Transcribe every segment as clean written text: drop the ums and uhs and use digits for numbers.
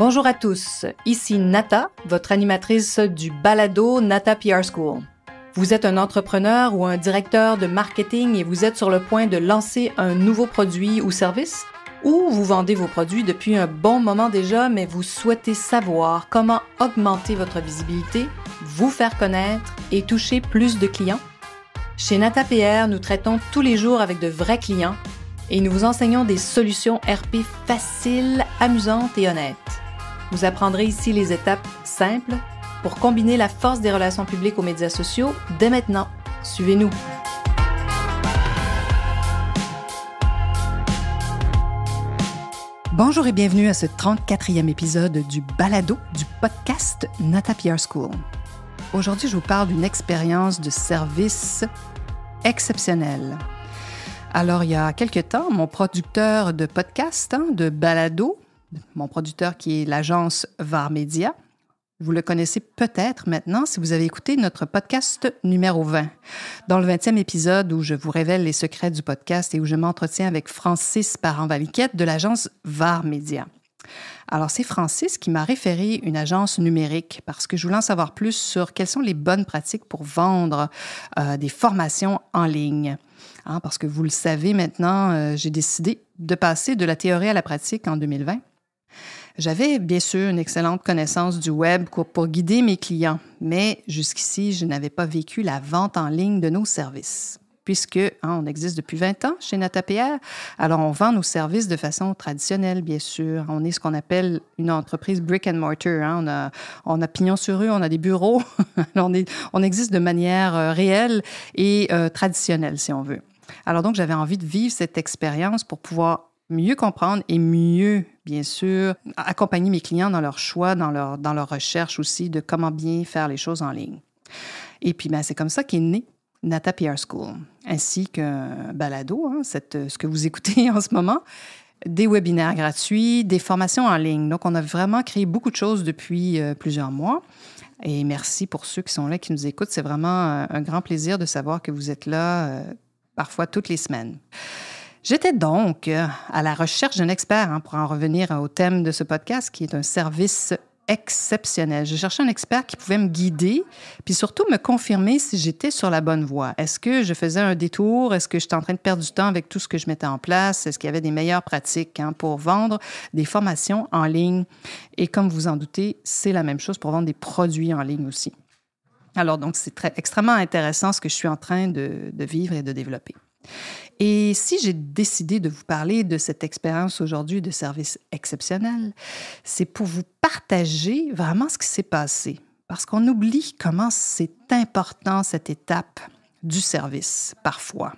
Bonjour à tous, ici Nata, votre animatrice du balado Nata PR School. Vous êtes un entrepreneur ou un directeur de marketing et vous êtes sur le point de lancer un nouveau produit ou service? Ou vous vendez vos produits depuis un bon moment déjà, mais vous souhaitez savoir comment augmenter votre visibilité, vous faire connaître et toucher plus de clients? Chez Nata PR, nous traitons tous les jours avec de vrais clients et nous vous enseignons des solutions RP faciles, amusantes et honnêtes. Vous apprendrez ici les étapes simples pour combiner la force des relations publiques aux médias sociaux dès maintenant. Suivez-nous! Bonjour et bienvenue à ce 34e épisode du balado du podcast Nata PR School. Aujourd'hui, je vous parle d'une expérience de service exceptionnelle. Alors, il y a quelque temps, mon producteur de podcast, de balado, mon producteur qui est l'agence VAR Média, vous le connaissez peut-être maintenant si vous avez écouté notre podcast numéro 20, dans le 20e épisode où je vous révèle les secrets du podcast et où je m'entretiens avec Francis Parent-Valiquette de l'agence VAR Média. Alors, c'est Francis qui m'a référé une agence numérique parce que je voulais en savoir plus sur quelles sont les bonnes pratiques pour vendre des formations en ligne. Parce que vous le savez maintenant, j'ai décidé de passer de la théorie à la pratique en 2020. J'avais bien sûr une excellente connaissance du web pour guider mes clients, mais jusqu'ici, je n'avais pas vécu la vente en ligne de nos services. Puisque on existe depuis 20 ans chez Nata PR, alors on vend nos services de façon traditionnelle, bien sûr. On est ce qu'on appelle une entreprise brick and mortar. On a pignon sur rue, on a des bureaux. on existe de manière réelle et traditionnelle, si on veut. Alors donc, j'avais envie de vivre cette expérience pour pouvoir mieux comprendre et mieux, bien sûr, accompagner mes clients dans leur choix, dans leur recherche aussi de comment bien faire les choses en ligne. Et puis, c'est comme ça qu'est né Nata PR School, ainsi qu'un balado, ce que vous écoutez en ce moment, des webinaires gratuits, des formations en ligne. Donc, on a vraiment créé beaucoup de choses depuis plusieurs mois. Et merci pour ceux qui sont là, qui nous écoutent. C'est vraiment un grand plaisir de savoir que vous êtes là parfois toutes les semaines. J'étais donc à la recherche d'un expert, pour en revenir au thème de ce podcast, qui est un service exceptionnel. Je cherchais un expert qui pouvait me guider, puis surtout me confirmer si j'étais sur la bonne voie. Est-ce que je faisais un détour? Est-ce que j'étais en train de perdre du temps avec tout ce que je mettais en place? Est-ce qu'il y avait des meilleures pratiques pour vendre des formations en ligne? Et comme vous en doutez, c'est la même chose pour vendre des produits en ligne aussi. Alors donc, c'est extrêmement intéressant ce que je suis en train de vivre et de développer. Et si j'ai décidé de vous parler de cette expérience aujourd'hui de service exceptionnel, c'est pour vous partager vraiment ce qui s'est passé. Parce qu'on oublie comment c'est important cette étape du service, parfois.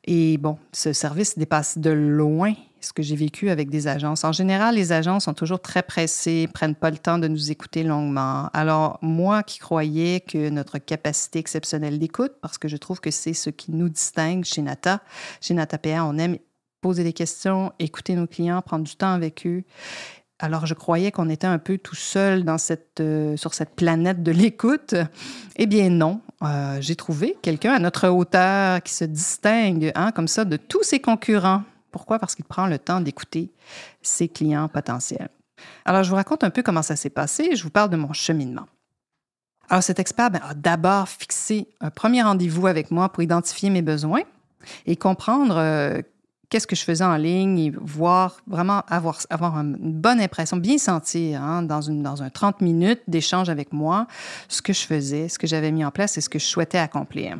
Et bon, ce service dépasse de loin ce que j'ai vécu avec des agences. En général, les agences sont toujours très pressées, prennent pas le temps de nous écouter longuement. Alors, moi qui croyais que notre capacité exceptionnelle d'écoute, parce que je trouve que c'est ce qui nous distingue chez Nata PR, on aime poser des questions, écouter nos clients, prendre du temps avec eux. Alors, je croyais qu'on était un peu tout seul sur cette planète de l'écoute. Eh bien non, j'ai trouvé quelqu'un à notre hauteur qui se distingue comme ça de tous ses concurrents. Pourquoi? Parce qu'il prend le temps d'écouter ses clients potentiels. Alors, je vous raconte un peu comment ça s'est passé et je vous parle de mon cheminement. Alors, cet expert a d'abord fixé un premier rendez-vous avec moi pour identifier mes besoins et comprendre qu'est-ce que je faisais en ligne et voir vraiment avoir une bonne impression, bien sentir dans un 30 minutes d'échange avec moi ce que je faisais, ce que j'avais mis en place et ce que je souhaitais accomplir.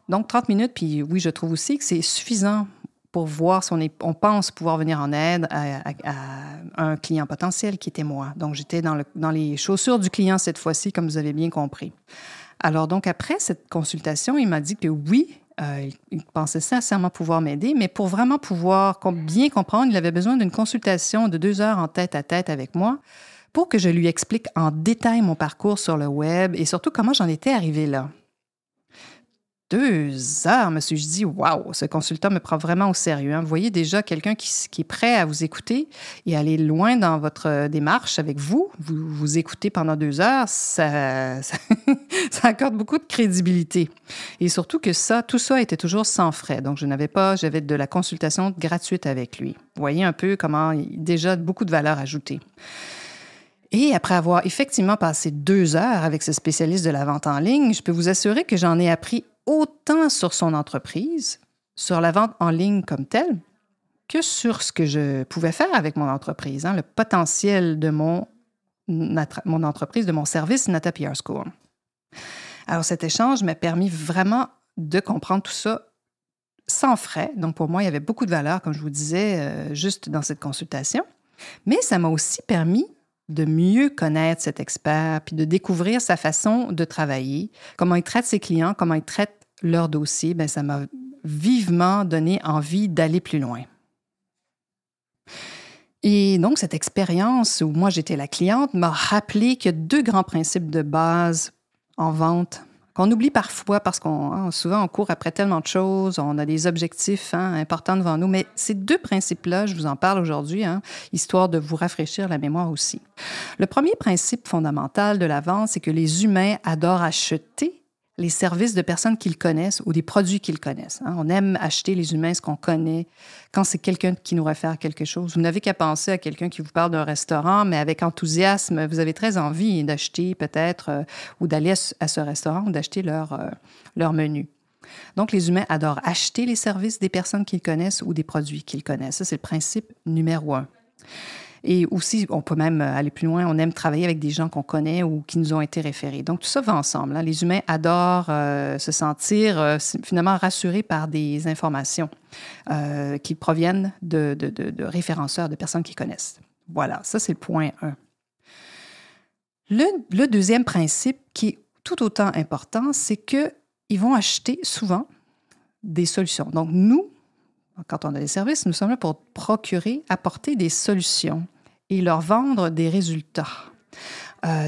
Donc, 30 minutes, puis oui, je trouve aussi que c'est suffisant pour voir si on pense pouvoir venir en aide à un client potentiel qui était moi. Donc, j'étais dans les chaussures du client cette fois-ci, comme vous avez bien compris. Alors, donc, après cette consultation, il m'a dit que oui, il pensait sincèrement pouvoir m'aider, mais pour vraiment pouvoir bien comprendre, il avait besoin d'une consultation de 2 heures en tête-à-tête avec moi pour que je lui explique en détail mon parcours sur le web et surtout comment j'en étais arrivée là. 2 heures, me suis-je dit, waouh, ce consultant me prend vraiment au sérieux. Hein. Vous voyez déjà quelqu'un qui est prêt à vous écouter et aller loin dans votre démarche avec vous. Vous écoutez pendant 2 heures, ça accorde beaucoup de crédibilité. Et surtout que tout ça était toujours sans frais. Donc, j'avais de la consultation gratuite avec lui. Vous voyez un peu comment il y a déjà beaucoup de valeur ajoutée. Et après avoir effectivement passé 2 heures avec ce spécialiste de la vente en ligne, je peux vous assurer que j'en ai appris autant sur son entreprise, sur la vente en ligne comme telle, que sur ce que je pouvais faire avec mon entreprise, hein, le potentiel de mon entreprise, de mon service Nata PR School. Alors, cet échange m'a permis vraiment de comprendre tout ça sans frais. Donc, pour moi, il y avait beaucoup de valeur, comme je vous disais, juste dans cette consultation. Mais ça m'a aussi permis de mieux connaître cet expert, puis de découvrir sa façon de travailler, comment il traite ses clients, comment il traite leurs dossiers. Bien, ça m'a vivement donné envie d'aller plus loin. Et donc, cette expérience où moi, j'étais la cliente m'a rappelé qu'il y a 2 grands principes de base en vente qu'on oublie parfois parce souvent on court après tellement de choses, on a des objectifs importants devant nous. Mais ces 2 principes-là, je vous en parle aujourd'hui, histoire de vous rafraîchir la mémoire aussi. Le premier principe fondamental de la vente, c'est que les humains adorent acheter les services de personnes qu'ils connaissent ou des produits qu'ils connaissent. Hein. On aime acheter les humains, ce qu'on connaît, quand c'est quelqu'un qui nous réfère quelque chose. Vous n'avez qu'à penser à quelqu'un qui vous parle d'un restaurant, mais avec enthousiasme, vous avez très envie d'acheter peut-être ou d'aller à ce restaurant ou d'acheter leur menu. Donc, les humains adorent acheter les services des personnes qu'ils connaissent ou des produits qu'ils connaissent. Ça, c'est le principe numéro 1. Et aussi, on peut même aller plus loin, on aime travailler avec des gens qu'on connaît ou qui nous ont été référés. Donc, tout ça va ensemble. Hein. Les humains adorent se sentir finalement rassurés par des informations qui proviennent de référenceurs, de personnes qu'ils connaissent. Voilà, ça, c'est le point 1. Le deuxième principe, qui est tout autant important, c'est qu'ils vont acheter souvent des solutions. Donc, nous, quand on a des services, nous sommes là pour apporter des solutions et leur vendre des résultats.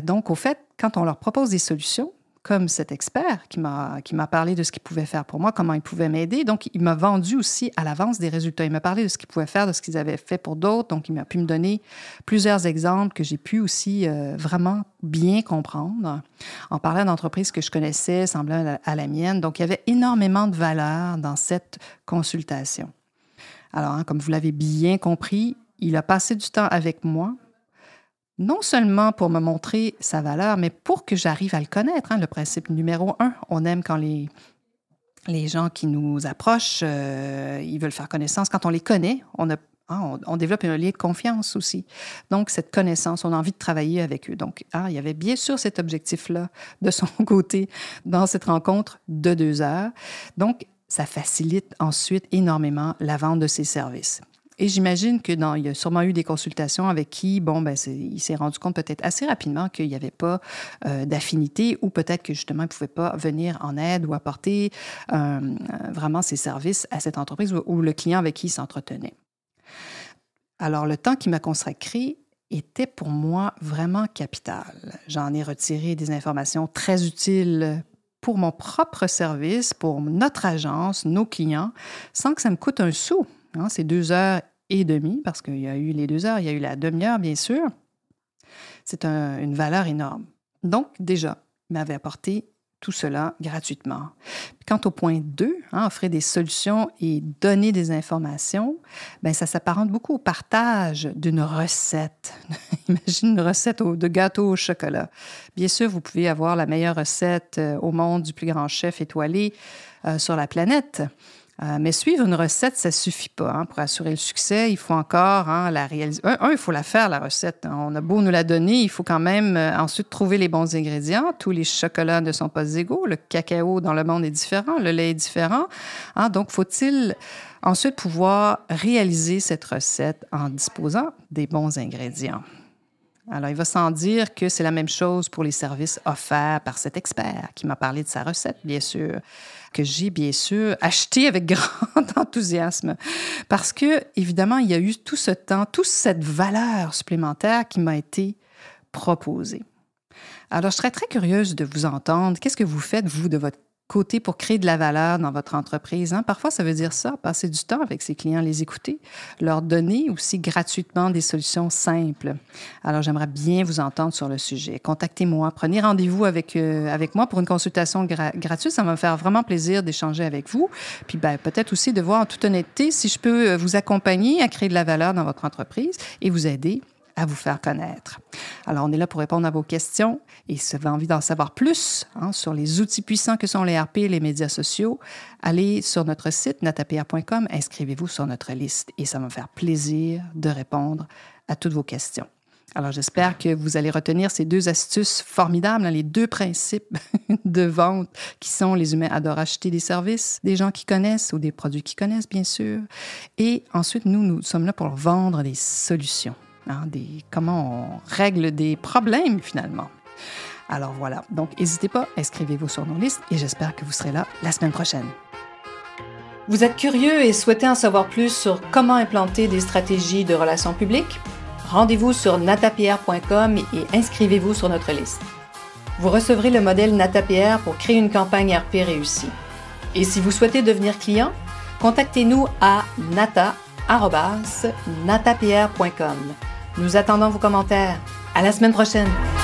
Donc, au fait, quand on leur propose des solutions, comme cet expert qui m'a parlé de ce qu'il pouvait faire pour moi, comment il pouvait m'aider, donc il m'a vendu aussi à l'avance des résultats. Il m'a parlé de ce qu'il pouvait faire, de ce qu'ils avaient fait pour d'autres, donc il m'a pu me donner plusieurs exemples que j'ai pu aussi vraiment bien comprendre en parlant d'entreprises que je connaissais, semblables à la mienne. Donc, il y avait énormément de valeur dans cette consultation. Alors, comme vous l'avez bien compris, il a passé du temps avec moi, non seulement pour me montrer sa valeur, mais pour que j'arrive à le connaître. Le principe numéro 1, on aime quand les gens qui nous approchent, ils veulent faire connaissance. Quand on les connaît, on développe un lien de confiance aussi. Donc, cette connaissance, on a envie de travailler avec eux. Donc, il y avait bien sûr cet objectif-là de son côté dans cette rencontre de 2 heures. Donc, ça facilite ensuite énormément la vente de ses services. Et j'imagine qu'il y a sûrement eu des consultations avec qui, il s'est rendu compte peut-être assez rapidement qu'il n'y avait pas d'affinité ou peut-être que justement, il ne pouvait pas venir en aide ou apporter vraiment ses services à cette entreprise ou le client avec qui il s'entretenait. Alors, le temps qu'il m'a consacré était pour moi vraiment capital. J'en ai retiré des informations très utiles pour mon propre service, pour notre agence, nos clients, sans que ça me coûte un sou. C'est 2h30, parce qu'il y a eu les 2 heures, il y a eu la demi-heure, bien sûr. C'est une valeur énorme. Donc, déjà, il m'avait apporté tout cela gratuitement. Quant au point 2, offrir des solutions et donner des informations, ça s'apparente beaucoup au partage d'une recette. Imagine une recette de gâteau au chocolat. Bien sûr, vous pouvez avoir la meilleure recette au monde du plus grand chef étoilé sur la planète. Mais suivre une recette, ça ne suffit pas. Pour assurer le succès, il faut encore la réaliser. Il faut la faire, la recette. On a beau nous la donner, il faut quand même ensuite trouver les bons ingrédients. Tous les chocolats ne sont pas égaux. Le cacao dans le monde est différent. Le lait est différent. Donc, faut-il ensuite pouvoir réaliser cette recette en disposant des bons ingrédients? Alors, il va sans dire que c'est la même chose pour les services offerts par cet expert qui m'a parlé de sa recette, bien sûr, que j'ai bien sûr acheté avec grand enthousiasme. Parce que, évidemment, il y a eu tout ce temps, toute cette valeur supplémentaire qui m'a été proposée. Alors, je serais très curieuse de vous entendre. Qu'est-ce que vous faites, vous, de votre côté pour créer de la valeur dans votre entreprise. Parfois, ça veut dire ça, passer du temps avec ses clients, les écouter, leur donner aussi gratuitement des solutions simples. Alors, j'aimerais bien vous entendre sur le sujet. Contactez-moi, prenez rendez-vous avec moi pour une consultation gratuite. Ça va me faire vraiment plaisir d'échanger avec vous. Puis, peut-être aussi de voir en toute honnêteté si je peux vous accompagner à créer de la valeur dans votre entreprise et vous aider à vous faire connaître. Alors, on est là pour répondre à vos questions et si vous avez envie d'en savoir plus sur les outils puissants que sont les RP et les médias sociaux, allez sur notre site natapr.com, inscrivez-vous sur notre liste et ça va me faire plaisir de répondre à toutes vos questions. Alors, j'espère que vous allez retenir ces 2 astuces formidables, les 2 principes de vente qui sont les humains adorent acheter des services, des gens qui connaissent ou des produits qu'ils connaissent, bien sûr. Et ensuite, nous sommes là pour vendre des solutions. Comment on règle des problèmes, finalement. Alors voilà, donc n'hésitez pas, inscrivez-vous sur nos listes et j'espère que vous serez là la semaine prochaine. Vous êtes curieux et souhaitez en savoir plus sur comment implanter des stratégies de relations publiques? Rendez-vous sur natapr.com et inscrivez-vous sur notre liste. Vous recevrez le modèle NataPR pour créer une campagne RP réussie. Et si vous souhaitez devenir client, contactez-nous à natapr.com. Nous attendons vos commentaires. À la semaine prochaine!